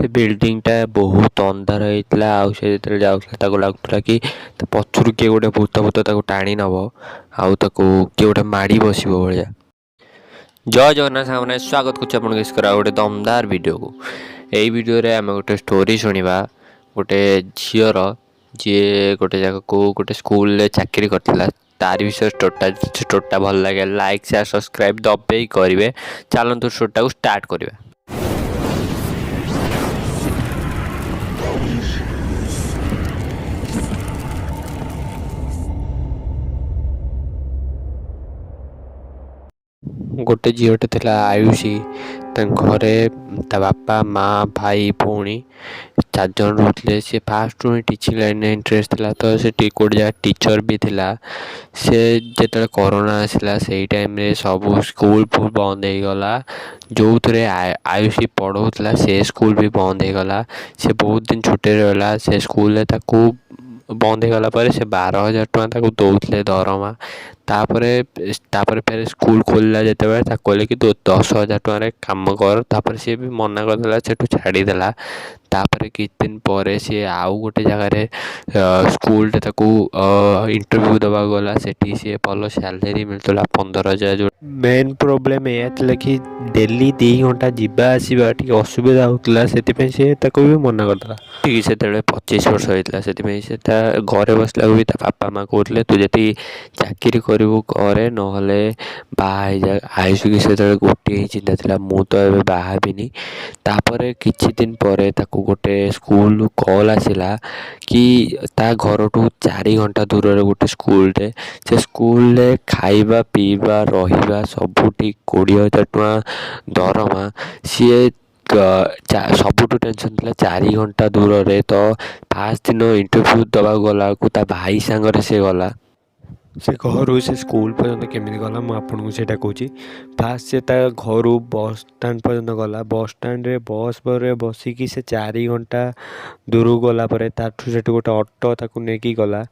से बिल्डिंगटा बहुत अंधार होता से जो जाऊला लगुला कि पछरू किए गोटे भूत भूत टाणी नब आउ किए गोटे माड़ी बस भाया। जय जगन्नाथ सामने स्वागत कर गोटे दमदार वीडियो को। यही वीडियो रे आम गोटे स्टोरी शुणा गोटे झीर जी गोटे जगह को गोटे स्कूल चाकरी करता तार विषय स्टोरीटा भल लगे लाइक शेयर सब्सक्राइब दबे करेंगे। चलतु स्टोरीटा को स्टार्ट करवा। गोटे झीटे थिला आयुषी घरे ता बापा माँ भाई भौणी 4 जन रोते। सी फास्ट टीचिंग लाइन में इंटरेस्ट था तो से गोटे जगह टीचर भी थिला। से जो कोरोना आसला से टाइम रे सब स्कूल फूल बंद हो गला। जो थे आयुषी पढ़ाऊला से स्कूल भी बंद हो गला। से बहुत दिन छुट्टी रहा से स्कूल बंद हो गला पर से 12,000 टଙ୍କା दौले दरमा। तापर फिर स्कूल खोलला जिते कहले कि तू 10,000 टଙ୍କା काम कर। तापर सी भी मना करदेला से छाड़देला। तापर किछ दिन पर सी आउ गोटे जगार स्कूल इंटरव्यू दबा गला। सेठी सी भल सैलरी मिलता 15,000। जो मेन प्रोब्लेम यह कि डेली 2 घंटा जावा आसवा टी असुविधा होता से भी मना करदेला। ठीक से 25 वर्ष होता से घरे बसला भी बापा माँ कहते तू जी चाकरी करू करे ना बाहा जा। आयुष की से गोटे ही चिंता था मु तो ए बाहबी। तापर किछि दिन पर गोटे स्कूल कॉल आसला कि ता घर ठू 4 घंटा दूर गोटे स्कूल से स्कूल खाइबा पीवा रहिबा सबुठी 20,000 टଙ୍କା दरमा। सी सबुठू टेंशन था 4 घंटा दूर रे। तो फास्ट दिन इंटरव्यू दबा गला को ता भाई सांगरे से गला। से घर से स्कूल पर्यंत केमी गला मुझे कहूँ। फास्ट से घर बस स्टाण पर्यंत गला। बस स्टाण रे बस पर बसिकी से 4 घंटा दूर गला से गोटे ऑटो ताकू नेकी गला।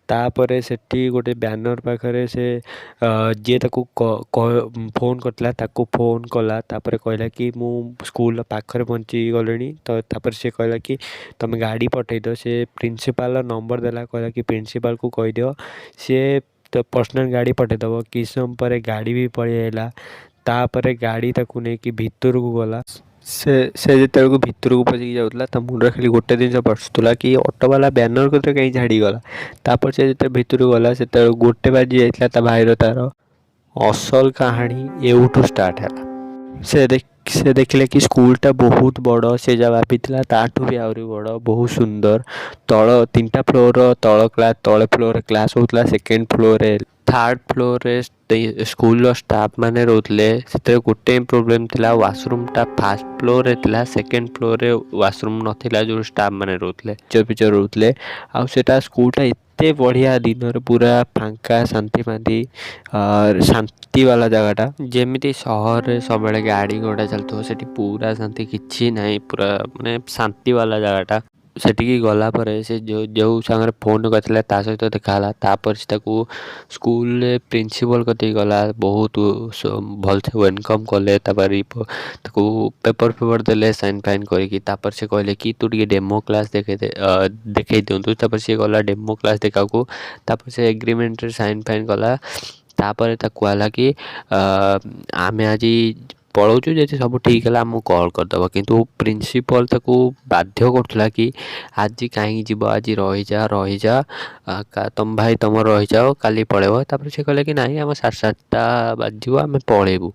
तापर सेठी गोटे बैनर पाखरे से जी फोन करता ताकू फोन कला। तापर कहला कि मु स्कूल पाखरे पहुँची गले। तो तापर से कहला कि तुम गाड़ी पठे दो। से प्रिंसिपाल नंबर देला कहला कि प्रिंसिपाल को कह दियो सी तो पर्सनल गाड़ी पठेदब। किस समय पर गाड़ी भी पड़ेगा। तापर गाड़ी ताकू नहीं कि भितर को गला। से जो भितर को पशिकी जाऊला तो मुंडे खाली गोटे जिन पशुला कि ऑटो वाला बैनर को कहीं झाड़ीगला। तापर से जो भितर को गला से गोटे बाजी जाता भाईर तार असल कहानी एवठू स्टार्ट है। से देखले कि स्कूलटा बहुत बड़। से जब भाभी ताठू भी आहरी बड़ बहुत सुंदर। तल 3टा फ्लोर तल क्लास तले फ्लोर क्लास होता। Second floor 3rd floor school staff माने रोते से गोटे प्रोब्लेम थिला वाशरूमटा फर्स्ट फ्लोर था। सेकेंड फ्लोर वाशरूम नथिला जो स्टाफ माने रोते पिचर रोते। आउ सेटा स्कूलटा एते बढ़िया दिन पूरा फांका शांति फांति और शांति वाला जगहटा जेमिति सहर सब गाड़ी घोड़ा चलता से पूरा शांति किछि नहीं पूरा माने शांति वाला जगहटा। सेठी गला पर से जो सांगे फोन करता ता सहित देखाला। तापर से स्कूल प्रिंसिपल कते गला बहुत भल से वेलकम कले। पेपर पेपर देले साइन फाइन करके। तापर से कहले कि तू टे डेमो क्लास देखे दिंतु। तापर से गला डेमो क्लास देखा को। तापर से एग्रीमेंट रे साइन फाइन कला। तापर कहला कि आमे आज पढ़ाऊँ जी सब ठीक है आमको कॉल करदब। किंतु प्रिंसिपल ताको बाध्य करुला कि आज कहीं जीव आज रही जा तुम भाई तुम रही जाओ काली पलैब। तापर से कहले कि नहीं आम 7:30 बाजू आम पलैबू।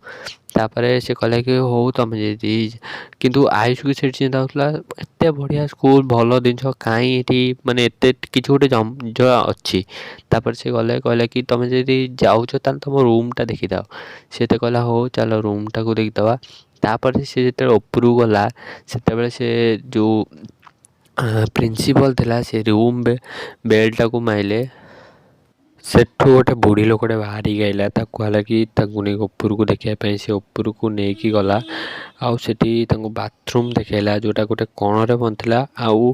तापर से कहले कि हो तुम जी किंतु आयुष की से चिंता होता एत बढ़िया स्कूल भल जिन कहीं ये माने एत कि गोटे जो अच्छी। तापर से गले कहले कि तुम जी जाऊच तुम रूमटा देखीद। से तो कहला हो चलो रूमटा को देखीदबा। तापर से जो उपरू गला से जो प्रिंसिपल थिला से रूम बेलटा को माइले। सेठू गोटे बुढ़ी लोकटे बाहरी गला कहला कि नहीं ऊपर को देखापी से ऊपर को लेकिन गला। आउ सेठी बाथरूम देखला जोटा गोटे कणरे बनता। आउ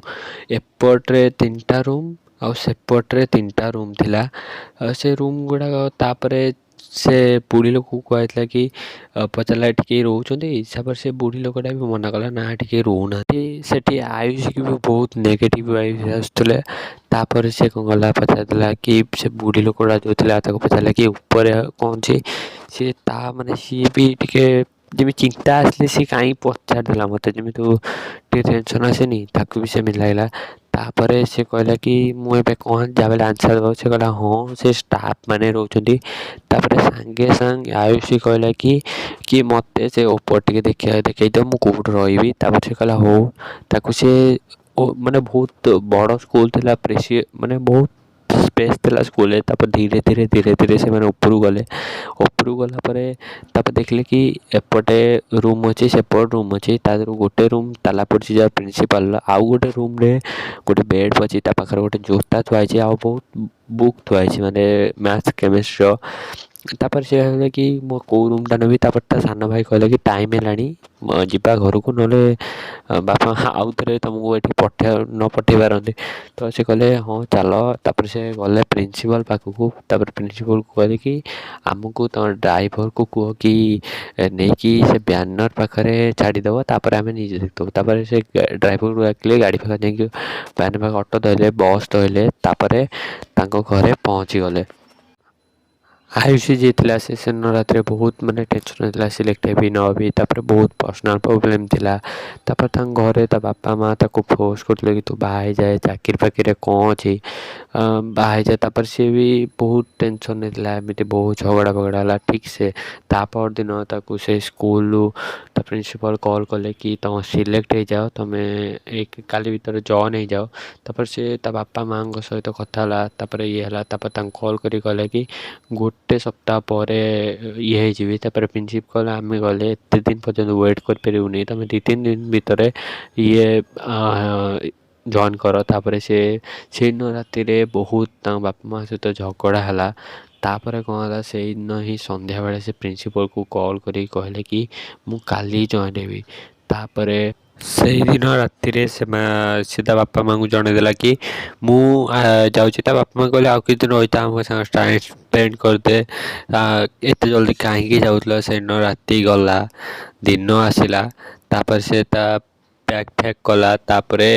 एपट्रे 3टा रूम आउ सेपट्रे 3टा रूम थिला। से रूम गुड़ाक तापर ସେ ବୁଢ଼ୀ ଲୋକକୁ କୁହାଯାଇଥିଲା କି ପଚାରିଲା ଏଠି କେହି ରହୁଛନ୍ତି, ତାପରେ ସେ ବୁଢ଼ୀ ଲୋକଟା ବି ମନା କଲା ନା ଏଠି କେହି ରହୁନାହାନ୍ତି। ସେଠି ଆୟୁଷିକି ବି ବହୁତ ନେଗେଟିଭ୍ ଭାଇବ୍ସ ଆସୁଥିଲେ। ତାପରେ ସେ କ'ଣ କଲା, ପଚାରିଥିଲା କି ସେ ବୁଢ଼ୀ ଲୋକଟା ଯେଉଁ ଥିଲା ତାକୁ ପଚାରିଲା କି ଉପରେ କ'ଣ ଅଛି। ସିଏ ସିଏ ବି ଟିକେ ଯେମିତି ଚିନ୍ତା ଆସିଲେ ସିଏ କାହିଁକି ପଚାରିଦେଲା ମୋତେ, ଯେମିତି ଟିକେ ଟେନସନ୍ ଆସେନି, ତାକୁ ବି ସେମିତି ଲାଗିଲା। ତାପରେ ସେ କହିଲା କି ମୁଁ ଏବେ କ'ଣ ଯାହା ବଲେ ଆନ୍ସର୍ ଦେବ। ସେ କହିଲା ହଁ ସେ ଷ୍ଟାଫ୍ ମାନେ ରହୁଛନ୍ତି। ତାପରେ ସାଙ୍ଗେ ସାଙ୍ଗେ ଆୟୁଷୀ କହିଲା କି ମୋତେ ସେ ଉପର ଟିକେ ଦେଖେଇ ଦିଅ ମୁଁ କେଉଁଠି ରହିବି। ତାପରେ ସେ କହିଲା ହଉ। ତାକୁ ସେ ବହୁତ ବଡ଼ ସ୍କୁଲ୍ ଥିଲା, ବହୁତ ସ୍ପେସ୍ ଥିଲା ସ୍କୁଲ୍ରେ। ତାପରେ ଧୀରେ ଧୀରେ ସେମାନେ ଉପରକୁ ଗଲେ। ଉପରକୁ ଗଲା ପରେ ତାପରେ ଦେଖିଲେ କି ଏପଟେ ରୁମ୍ ଅଛି, ସେପଟେ ରୁମ୍ ଅଛି। ତା ଦେହରୁ ଗୋଟେ ରୁମ୍ ତାଲା ପଡ଼ିଛି ଯାହା ପ୍ରିନ୍ସିପାଲ୍ର, ଆଉ ଗୋଟେ ରୁମ୍ରେ ଗୋଟେ ବେଡ଼୍ ଅଛି, ତା ପାଖରେ ଗୋଟେ ଜୋତା ଥୁଆ ହେଇଛି, ଆଉ ବହୁତ ବୁକ୍ ଥୁଆ ହେଇଛି ମ୍ୟାଥ୍ କେମିଷ୍ଟ୍ରିର। ତାପରେ ସେ କହିଲା କି ମୁଁ କେଉଁ ରୁମ୍ଟା ନେବି। ତାପରେ ତା ସାନ ଭାଇ କହିଲା କି ଟାଇମ୍ ହେଲାଣି ଯିବା ଘରକୁ, ନହେଲେ ବାପା ଆଉ ଥରେ ତୁମକୁ ଏଠି ନ ପଠାଇ ପାରନ୍ତି। ତ ସେ କହିଲେ ହଁ ଚାଲ। ତାପରେ ସେ ଗଲେ ପ୍ରିନ୍ସିପାଲ୍ ପାଖକୁ। ତାପରେ ପ୍ରିନ୍ସିପାଲ୍କୁ କହିଲେ କି ଆମକୁ ତମ ଡ୍ରାଇଭର୍କୁ କୁହ କି ନେଇକି ସେ ବ୍ୟାନର୍ ପାଖରେ ଛାଡ଼ିଦେବ, ତାପରେ ଆମେ ନିଜେ ଦେଖିଦେବୁ। ତାପରେ ସେ ଡ୍ରାଇଭର୍କୁ ଡାକିଲେ, ଗାଡ଼ି ପାଖରେ ଯାଇକି ବ୍ୟାନର୍ ପାଖରେ ଅଟୋ ଧରିଲେ, ବସ୍ ଧରିଲେ। ତାପରେ ତାଙ୍କ ଘରେ ପହଞ୍ଚିଗଲେ। ଆୟୁଷୀ ଯିଏ ଥିଲା ସେ ସେଦିନ ରାତିରେ ବହୁତ ଟେନସନ୍ ହେଇଥିଲା, ସିଲେକ୍ଟ ହେବି ନ ହେବି। ତାପରେ ବହୁତ ପର୍ସନାଲ୍ ପ୍ରୋବ୍ଲେମ୍ ଥିଲା। ତାପରେ ତାଙ୍କ ଘରେ ତା ବାପା ମାଆ ତାକୁ ଫୋର୍ସ କରୁଥିଲେ କି ତୁ ବାହା ହେଇଯାଏ, ଚାକିରି ଫାକିରିରେ କ'ଣ ଅଛି, ବାହା ହେଇଯାଏ। ତାପରେ ସିଏ ବି ବହୁତ ଟେନସନ୍ ହେଇଥିଲା, ଏମିତି ବହୁତ ଝଗଡ଼ା ଫଗଡ଼ା ହେଲା। ଠିକ୍ ସେ ତା ପରଦିନ ତାକୁ ସେ ସ୍କୁଲ୍ରୁ ତା ପ୍ରିନ୍ସିପାଲ୍ କଲ୍ କଲେ କି ତୁମେ ସିଲେକ୍ଟ ହେଇଯାଅ, ତୁମେ କାଲି ଭିତରେ ଜଏନ୍ ହେଇଯାଅ। ତାପରେ ସେ ତା ବାପା ମାଆଙ୍କ ସହିତ କଥା ହେଲା। ତାପରେ ଇଏ ହେଲା, ତାପରେ ତାଙ୍କୁ କଲ୍ କରି କହିଲା କି ଗୋଟେ ସପ୍ତାହ ପରେ ହେଇଯିବି। ତାପରେ ପ୍ରିନ୍ସିପାଲ୍ ଆମେ ଗଲେ ଏତେ ଦିନ ପର୍ଯ୍ୟନ୍ତ ୱେଟ୍ କରିପାରିବୁନି, ତୁମେ 2-3 ଦିନ ଭିତରେ ଜଏନ୍ କର। ତାପରେ ସେ ସେଇଦିନ ରାତିରେ ବହୁତ ତାଙ୍କ ବାପା ମାଆ ସହିତ ଝଗଡ଼ା ହେଲା। ତାପରେ କ'ଣ ହେଲା, ସେଇଦିନ ହିଁ ସନ୍ଧ୍ୟାବେଳେ ସେ ପ୍ରିନ୍ସିପାଲ୍କୁ କଲ୍ କରିକି କହିଲେ କି ମୁଁ କାଲି ଜଏନ୍ ହେବି। ତାପରେ ସେଇଦିନ ରାତିରେ ସେ ତା ବାପା ମାଆଙ୍କୁ ଜଣେଇଦେଲା କି ମୁଁ ଯାଉଛି। ତା ବାପା ମାଆ କହିଲେ ଆଉ କିଛି ଦିନ ରହିଥା, ଆମ ସାଙ୍ଗେ ଟାଇମ୍ ସ୍ପେଣ୍ଡ କରିଦେ, ଏତେ ଜଲ୍ଦି କାହିଁକି ଯାଉଥିଲ। ସେଇଦିନ ରାତି ଗଲା, ଦିନ ଆସିଲା। ତାପରେ ସେ ତା ବ୍ୟାଗ୍ ଫ୍ୟାଗ୍ କଲା। ତାପରେ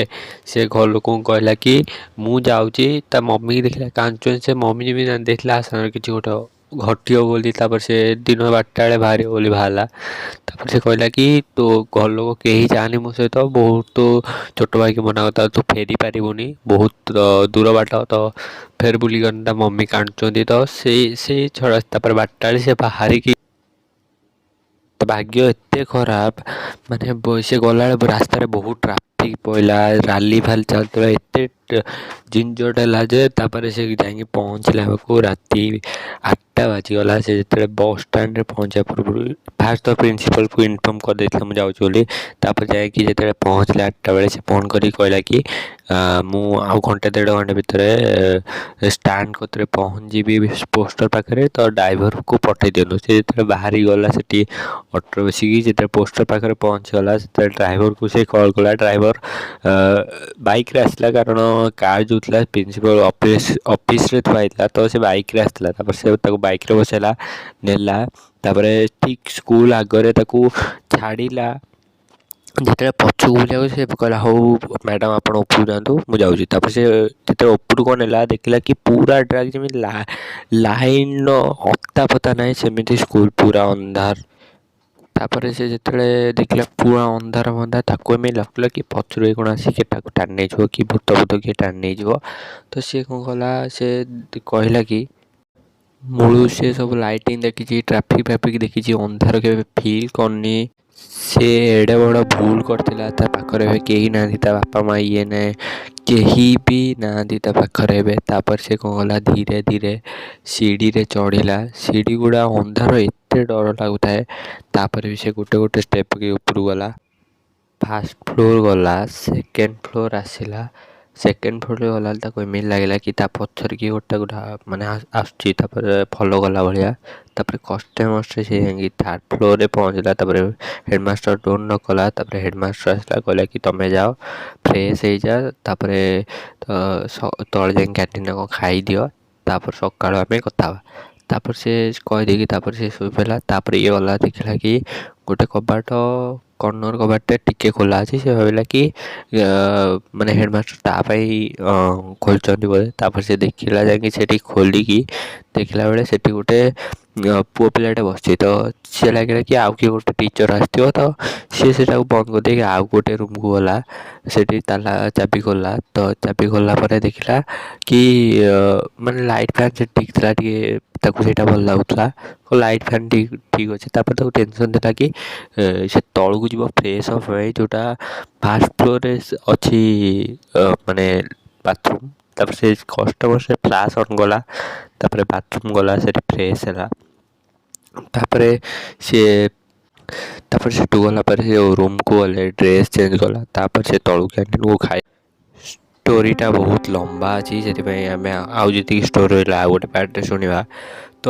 ସେ ଘର ଲୋକଙ୍କୁ କହିଲା କି ମୁଁ ଯାଉଛି। ତା ମମିକି ଦେଖିଲା କାନ୍ଦୁଛନ୍ତି। ସେ ମମି ଯେମିତି ଜାଣିଦେଇଥିଲା ଆସାମରେ କିଛି ଗୋଟେ ଘଟିବ ବୋଲି। ତାପରେ ସେ ଦିନ 12ଟା ବେଳେ ବାହାରିବ ବୋଲି ବାହାରିଲା। ତାପରେ ସେ କହିଲା କି ତୋ ଘର ଲୋକ କେହି ଯାଆନି ମୋ ସହିତ, ବହୁତ ଛୋଟ ଭାଇକି ମନା କରିଥିଲା ତୁ ଫେରି ପାରିବୁନି, ବହୁତ ଦୂର ବାଟ, ତ ଫେର ବୁଲିଗନି। ତା ମମି କାନ୍ଦୁଛନ୍ତି। ତ ସେଇ ଛଡ଼ା ତାପରେ 12ଟା ବେଳେ ସେ ବାହାରିକି, ଭାଗ୍ୟ ଏତେ ଖରାପ ସେ ଗଲାବେଳେ ରାସ୍ତାରେ ବହୁତ ଟ୍ରାଫିକ୍ ପଇଲା, ରାଲି ଫାଲି ଚାଲୁଥିଲା, ଏତେ ଝିଞ୍ଝଟ ହେଲା ଯେ ତାପରେ ସେ ଯାଇକି ପହଞ୍ଚିଲା ବେଳକୁ ରାତି 8ଟା ବାଜିଗଲା। ସେ ଯେତେବେଳେ ବସ୍ ଷ୍ଟାଣ୍ଡରେ ପହଞ୍ଚିବା ପୂର୍ବରୁ ଫାଷ୍ଟ ତ ପ୍ରିନ୍ସିପାଲ୍କୁ ଇନଫର୍ମ କରିଦେଇଥିଲା ମୁଁ ଯାଉଛି ବୋଲି। ତାପରେ ଯାଇକି ଯେତେବେଳେ ପହଞ୍ଚିଲା 8ଟା ବେଳେ ସେ ଫୋନ୍ କରିକି କହିଲା କି ମୁଁ ଆଉ ଘଣ୍ଟେ 1.5 ଘଣ୍ଟା ଭିତରେ ଷ୍ଟାଣ୍ଡ କତିରେ ପହଞ୍ଚିଯିବି ପୋଷ୍ଟର ପାଖରେ, ତ ଡ୍ରାଇଭରକୁ ପଠାଇ ଦିଅନ୍ତୁ। ସେ ଯେତେବେଳେ ବାହାରି ଗଲା ସେଠି ଅଟୋରେ ବସିକି, ଯେତେବେଳେ ପୋଷ୍ଟର ପାଖରେ ପହଞ୍ଚିଗଲା ସେତେବେଳେ ଡ୍ରାଇଭରକୁ ସେ କଲ୍ କଲା। ଡ୍ରାଇଭର ବାଇକ୍ରେ ଆସିଲା, କାରଣ କାର୍ ଯେଉଁ ଥିଲା ପ୍ରିନ୍ସିପାଲ୍ ଅଫିସ୍ରେ ଥୁଆ ହେଇଥିଲା, ତ ସେ ବାଇକ୍ରେ ଆସିଥିଲା। ତାପରେ ସେ ତାକୁ ବାଇକ୍ରେ ବସାଇଲା, ନେଲା। ତାପରେ ଠିକ୍ ସ୍କୁଲ୍ ଆଗରେ ତାକୁ ଛାଡ଼ିଲା। ଯେତେବେଳେ ପଛକୁ ବୁଲିବାକୁ ସେ କହିଲା ହଉ ମ୍ୟାଡ଼ାମ୍ ଆପଣ ଉପରକୁ ଯାଆନ୍ତୁ, ମୁଁ ଯାଉଛି। ତାପରେ ସେ ଯେତେବେଳେ ଉପରକୁ ନେଲା ଦେଖିଲା କି ପୁରା ଟ୍ରାକ୍ ଯେମିତି ଲାଇନ୍ର ଅତା ପତା ନାହିଁ, ସେମିତି ସ୍କୁଲ୍ ପୁରା ଅନ୍ଧାର। ତାପରେ ସେ ଯେତେବେଳେ ଦେଖିଲା ପୁରା ଅନ୍ଧାର ତାକୁ ଏମିତି ଲାଗୁଥିଲା କି ପଛରୁ କ'ଣ ଆସିକି ତାକୁ ଟାଣି ନେଇଯିବ, କି ଭୂତ କିଏ ଟାଣି ନେଇଯିବ। ତ ସିଏ କ'ଣ କଲା, ସେ କହିଲା କି ମୂଳରୁ ସେ ସବୁ ଲାଇଟିଂ ଦେଖିଛି, ଟ୍ରାଫିକ୍ ଫ୍ରାଫିକ୍ ଦେଖିଛି, ଅନ୍ଧାର କେବେ ଫିଲ୍ କରିନି। ସେ ଏଡ଼େ ବଡ଼ ଭୁଲ କରିଥିଲା। ତା ପାଖରେ ଏବେ କେହି ନାହାନ୍ତି, ତା ବାପା ମାଆ ଇଏ ନାହିଁ, କେହି ବି ନାହାନ୍ତି ତା ପାଖରେ ଏବେ। ତାପରେ ସେ କ'ଣ କଲା, ଧୀରେ ଧୀରେ ସିଡ଼ିରେ ଚଢ଼ିଲା। ସିଡ଼ି ଗୁଡ଼ା ଅନ୍ଧାର, ଏତେ ଡର ଲାଗୁଥାଏ। ତାପରେ ବି ସେ ଗୋଟେ ଗୋଟେ ଷ୍ଟେପ୍ ପକାଇ ଉପରକୁ ଗଲା। ଫାର୍ଷ୍ଟ ଫ୍ଲୋର୍ ଗଲା, ସେକେଣ୍ଡ ଫ୍ଲୋର୍ ଆସିଲା। ସେକେଣ୍ଡ ଫ୍ଲୋର୍ରେ ଗଲାବେଳେ ତାକୁ ଏମିତି ଲାଗିଲା କି ତା ପଛରେ କିଏ ଗୋଟେ ଆସୁଛି, ତାପରେ ଫଲୋ କଲା ଭଳିଆ। ତାପରେ କଷ୍ଟେ ମଷ୍ଟେ ସେ ଯାଇକି ଥାର୍ଡ଼ ଫ୍ଲୋର୍ରେ ପହଞ୍ଚିଲା। ତାପରେ ହେଡ଼ମାଷ୍ଟର ଡୋର୍ ନକ୍ କଲା। ତାପରେ ହେଡ଼ମାଷ୍ଟର ଆସିଲା, କହିଲା କି ତୁମେ ଯାଅ ଫ୍ରେଶ୍ ହେଇଯାଅ, ତାପରେ ତଳେ ଯାଇକି କ୍ୟାଣ୍ଟିନ୍ରେ କ'ଣ ଖାଇଦିଅ, ତାପରେ ସକାଳୁ ଆମେ କଥା ହେବା। ତାପରେ ସେ କହିଦେଇକି ତାପରେ ସେ ଶୋଇ ପଡ଼ିଲା। ତାପରେ ଇଏ ଗଲା ଦେଖିଲା କି ଗୋଟେ କବାଟ କର୍ଣ୍ଣର କବାଟଟା ଟିକେ ଖୋଲା ଅଛି। ସେ ଭାବିଲା କି ମାନେ ହେଡ଼ମାଷ୍ଟର ତା ପାଇଁ ଖୋଲିଛନ୍ତି ବୋଧେ। ତାପରେ ସେ ଦେଖିଲା ଯାଇକି ସେଠି ଖୋଲିକି ଦେଖିଲା ବେଳେ ସେଠି ଗୋଟେ ପୁଅ ପିଲାଟେ ବସିଛି। ତ ସିଏ ଲାଗିଲା କି ଆଉ କିଏ ଗୋଟେ ଟିଚର୍ ଆସିଥିବ, ତ ସିଏ ସେଟାକୁ ବନ୍ଦ କରିଦେଇକି ଆଉ ଗୋଟେ ରୁମ୍କୁ ଗଲା। ସେଠି ତାଲା ଚାବି ଖୋଲିଲା। ତ ଚାବି ଖୋଲିଲା ପରେ ଦେଖିଲା କି ମାନେ ଲାଇଟ୍ ଫ୍ୟାନ୍ ସେଠି ଠିକ୍ ଥିଲା, ଟିକେ ତାକୁ ସେଇଟା ଭଲ ଲାଗୁଥିଲା। ଲାଇଟ୍ ଫ୍ୟାନ୍ ଠିକ୍ ଅଛି। ତାପରେ ତାକୁ ଟେନସନ୍ ଥିଲା କି ସେ ତଳକୁ ଯିବ ଫ୍ରେଶ୍ ହେବା ପାଇଁ, ଯେଉଁଟା ଫାର୍ଷ୍ଟ ଫ୍ଲୋରରେ ଅଛି ମାନେ ବାଥରୁମ୍। ତାପରେ ସେ କଷ୍ଟମଷ୍ଟେ ଫ୍ଲାସ୍ ଅନ୍ କଲା। ତାପରେ ବାଥରୁମ୍ ଗଲା, ସେଠି ଫ୍ରେଶ୍ ହେଲା। ତାପରେ ସିଏ ତାପରେ ସେଠୁ ଗଲା ପରେ ସେ ରୁମ୍କୁ ଗଲେ, ଡ୍ରେସ୍ ଚେଞ୍ଜ କଲା। ତାପରେ ସେ ତଳକୁ କ୍ୟାଣ୍ଟିନ୍କୁ ଖାଇ ଷ୍ଟୋରିଟା ବହୁତ ଲମ୍ବା ଅଛି, ସେଥିପାଇଁ ଆମେ ଆଉ ଯେତିକି ଷ୍ଟୋରି ରହିଲା ଆଉ ଗୋଟେ ପାର୍ଟରେ ଶୁଣିବା। ତ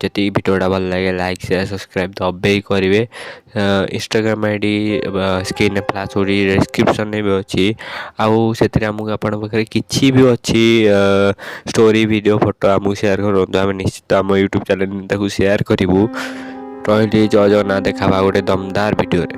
ଯେତିକି ଭିଡ଼ିଓଟା ଭଲ ଲାଗେ ଲାଇକ୍ ସେୟାର ସବସ୍କ୍ରାଇବ୍ ଦବେଇ କରିବେ। ଇନଷ୍ଟାଗ୍ରାମ୍ ଆଇ ଡ଼ି ସ୍କ୍ରିନ୍ରେ ଫ୍ଲାସ୍ ହେଉଛି, ଡେସ୍କ୍ରିପସନ୍ରେ ବି ଅଛି। ଆଉ ସେଥିରେ ଆମକୁ ଆପଣଙ୍କ ପାଖରେ କିଛି ବି ଅଛି ଷ୍ଟୋରି ଭିଡ଼ିଓ ଫଟୋ ଆମକୁ ସେୟାର କରନ୍ତୁ, ଆମେ ନିଶ୍ଚିତ ଆମ ୟୁଟ୍ୟୁବ୍ ଚ୍ୟାନେଲ୍ ତାକୁ ସେୟାର କରିବୁ। ରହିଲି, ଜୟ ଜଗନ୍ନାଥ। ଦେଖା ହେବା ଗୋଟେ ଦମଦାର ଭିଡ଼ିଓରେ।